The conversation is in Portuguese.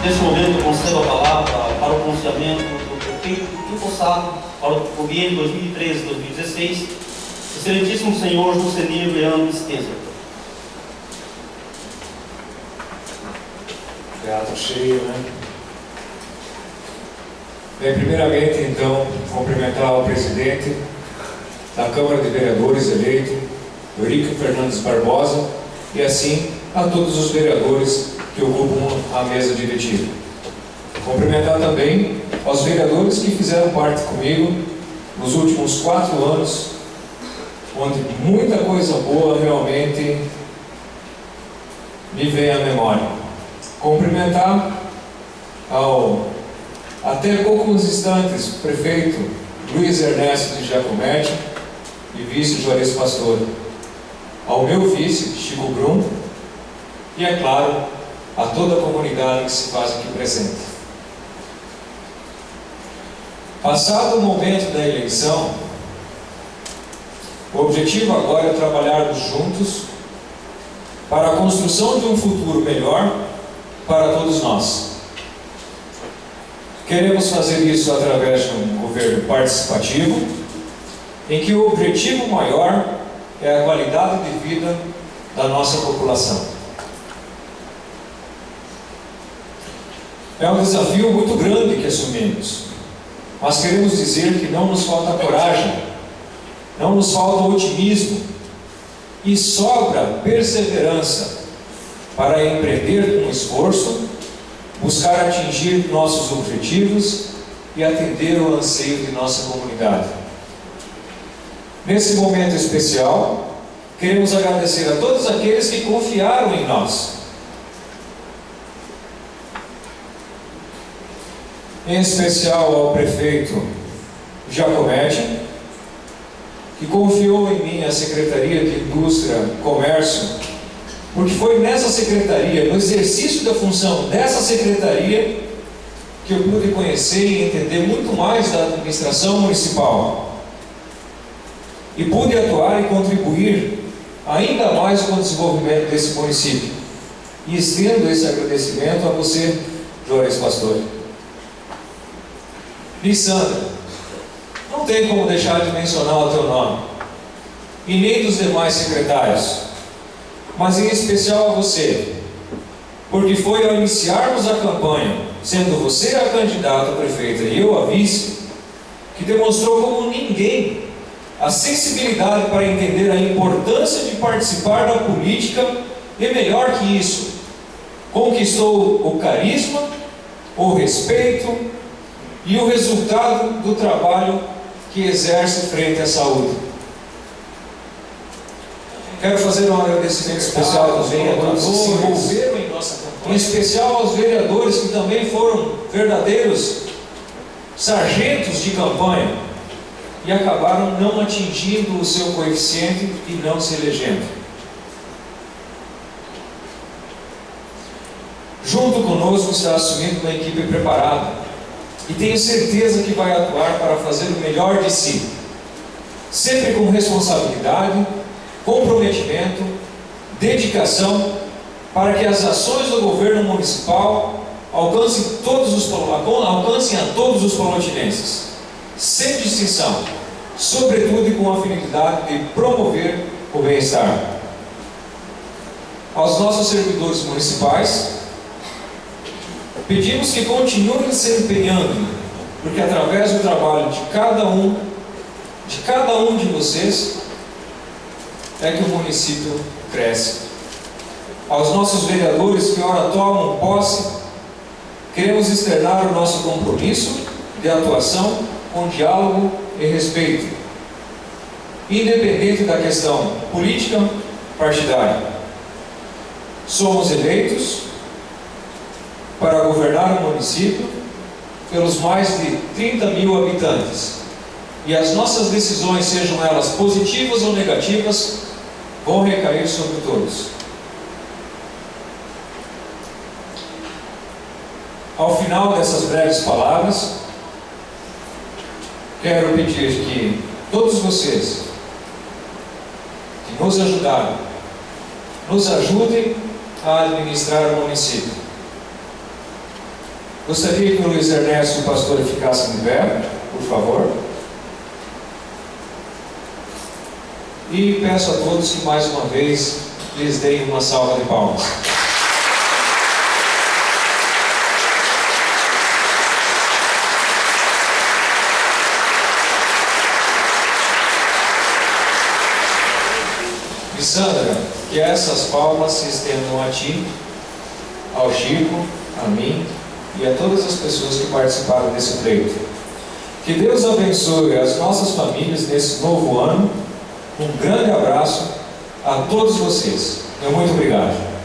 Neste momento, eu concedo a palavra para o pronunciamento do prefeito empossado para o biênio 2013-2016, excelentíssimo senhor Juscelino Leandro Esteza. Teatro cheio, né? Bem, primeiramente, então, cumprimentar o presidente da Câmara de Vereadores eleito, Eurico Fernandes Barbosa, e assim a todos os vereadores que ocupam a mesa diretiva. Cumprimentar também aos vereadores que fizeram parte comigo nos últimos 4 anos, onde muita coisa boa realmente me vem à memória. Cumprimentar ao, até poucos instantes, prefeito Luiz Ernesto de Giacometti e vice Juarez Pastor, ao meu vice, Chico Brum, e, é claro, a toda a comunidade que se faz aqui presente. Passado o momento da eleição, o objetivo agora é trabalharmos juntos para a construção de um futuro melhor para todos nós. Queremos fazer isso através de um governo participativo, em que o objetivo maior é a qualidade de vida da nossa população. É um desafio muito grande que assumimos, mas queremos dizer que não nos falta coragem, não nos falta otimismo e sobra perseverança para empreender com esforço, buscar atingir nossos objetivos e atender o anseio de nossa comunidade. Nesse momento especial, queremos agradecer a todos aqueles que confiaram em nós. Em especial ao prefeito Giacometti, que confiou em mim a Secretaria de Indústria e Comércio, porque foi nessa secretaria, no exercício da função dessa secretaria, que eu pude conhecer e entender muito mais da administração municipal. E pude atuar e contribuir ainda mais com o desenvolvimento desse município. E estendo esse agradecimento a você, Juarez Pastor. Lissandra, não tem como deixar de mencionar o teu nome, e nem dos demais secretários, mas em especial a você, porque foi ao iniciarmos a campanha, sendo você a candidata a prefeita e eu a vice, que demonstrou como ninguém a sensibilidade para entender a importância de participar da política e, melhor que isso, conquistou o carisma, o respeito e o resultado do trabalho que exerce frente à saúde. Quero fazer um agradecimento especial também a todos que se envolveram em nossa campanha, em especial aos vereadores que também foram verdadeiros sargentos de campanha e acabaram não atingindo o seu coeficiente e não se elegendo. Junto conosco está assumindo uma equipe preparada e tenho certeza que vai atuar para fazer o melhor de si, sempre com responsabilidade, comprometimento, dedicação, para que as ações do governo municipal alcancem a todos os palotinenses, sem distinção, sobretudo com a finalidade de promover o bem-estar. Aos nossos servidores municipais, pedimos que continuem se empenhando, porque através do trabalho de cada um de vocês, é que o município cresce. Aos nossos vereadores que ora tomam posse, queremos externar o nosso compromisso de atuação com diálogo e respeito, independente da questão política partidária. Somos eleitos para governar o município pelos mais de 30 mil habitantes. E as nossas decisões, sejam elas positivas ou negativas, vão recair sobre todos. Ao final dessas breves palavras, quero pedir que todos vocês que nos ajudaram, nos ajudem a administrar o município. Gostaria que o Luiz Ernesto e o pastor ficassem de pé, por favor. E peço a todos que mais uma vez lhes deem uma salva de palmas. E Sandra, que essas palmas se estendam a ti, ao Chico, a mim e a todas as pessoas que participaram desse pleito. Que Deus abençoe as nossas famílias nesse novo ano. Um grande abraço a todos vocês. Muito obrigado.